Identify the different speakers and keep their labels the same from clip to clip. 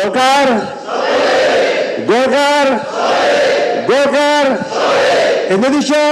Speaker 1: Golkar, Golkar, Golkar, Indonesia.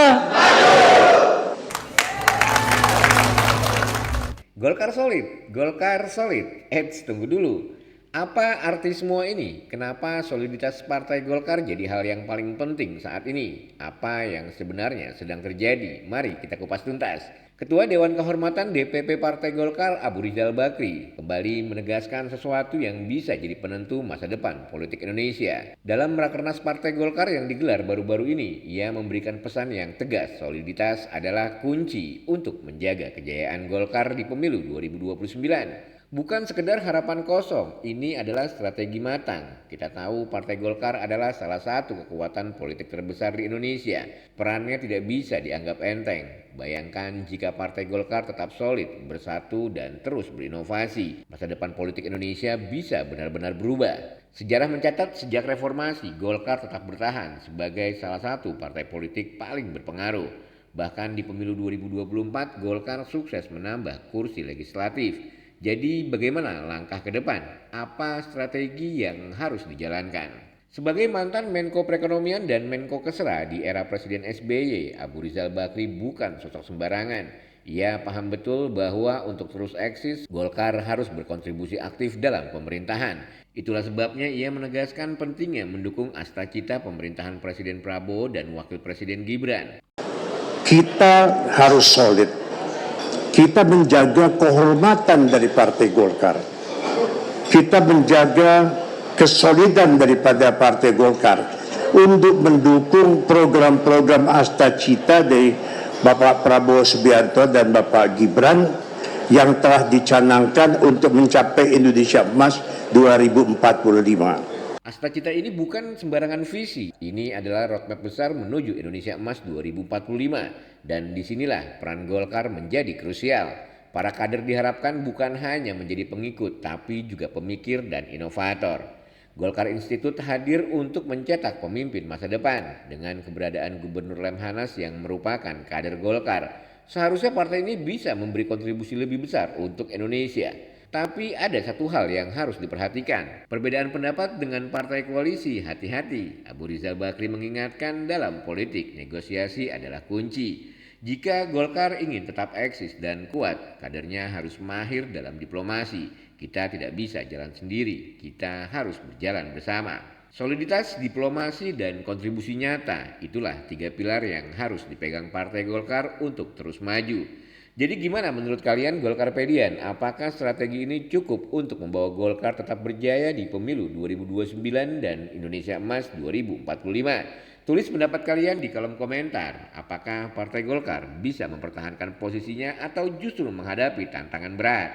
Speaker 2: Golkar solid, Golkar solid. Eits, tunggu dulu. Apa arti semua ini? Kenapa soliditas Partai Golkar jadi hal yang paling penting saat ini? Apa yang sebenarnya sedang terjadi? Mari kita kupas tuntas. Ketua Dewan Kehormatan DPP Partai Golkar Abu Rizal Bakri kembali menegaskan sesuatu yang bisa jadi penentu masa depan politik Indonesia. Dalam Rakernas Partai Golkar yang digelar baru-baru ini, ia memberikan pesan yang tegas, soliditas adalah kunci untuk menjaga kejayaan Golkar di pemilu 2029. Bukan sekedar harapan kosong, ini adalah strategi matang. Kita tahu Partai Golkar adalah salah satu kekuatan politik terbesar di Indonesia. Perannya tidak bisa dianggap enteng. Bayangkan jika Partai Golkar tetap solid, bersatu dan terus berinovasi. Masa depan politik Indonesia bisa benar-benar berubah. Sejarah mencatat sejak reformasi, Golkar tetap bertahan sebagai salah satu partai politik paling berpengaruh. Bahkan di pemilu 2024, Golkar sukses menambah kursi legislatif. Jadi bagaimana langkah ke depan? Apa strategi yang harus dijalankan? Sebagai mantan Menko Perekonomian dan Menko Kesra di era Presiden SBY, Abu Rizal Bakri bukan sosok sembarangan. Ia paham betul bahwa untuk terus eksis, Golkar harus berkontribusi aktif dalam pemerintahan. Itulah sebabnya ia menegaskan pentingnya mendukung astacita pemerintahan Presiden Prabowo dan Wakil Presiden Gibran.
Speaker 1: Kita harus solid. Kita menjaga kehormatan dari Partai Golkar. Kita menjaga kesolidan daripada Partai Golkar untuk mendukung program-program astacita dari Bapak Prabowo Subianto dan Bapak Gibran yang telah dicanangkan untuk mencapai Indonesia Emas 2045.
Speaker 2: Astacita ini bukan sembarangan visi. Ini adalah roadmap besar menuju Indonesia Emas 2045. Dan disinilah peran Golkar menjadi krusial. Para kader diharapkan bukan hanya menjadi pengikut, tapi juga pemikir dan inovator. Golkar Institute hadir untuk mencetak pemimpin masa depan. Dengan keberadaan Gubernur Lemhanas yang merupakan kader Golkar, seharusnya partai ini bisa memberi kontribusi lebih besar untuk Indonesia. Tapi ada satu hal yang harus diperhatikan. Perbedaan pendapat dengan partai koalisi, hati-hati. Abu Rizal Bakri mengingatkan dalam politik, negosiasi adalah kunci. Jika Golkar ingin tetap eksis dan kuat, kadernya harus mahir dalam diplomasi. Kita tidak bisa jalan sendiri, kita harus berjalan bersama. Soliditas, diplomasi, dan kontribusi nyata, itulah tiga pilar yang harus dipegang Partai Golkar untuk terus maju. Jadi gimana menurut kalian Golkarpedian? Apakah strategi ini cukup untuk membawa Golkar tetap berjaya di pemilu 2029 dan Indonesia Emas 2045? Tulis pendapat kalian di kolom komentar. Apakah Partai Golkar bisa mempertahankan posisinya atau justru menghadapi tantangan berat?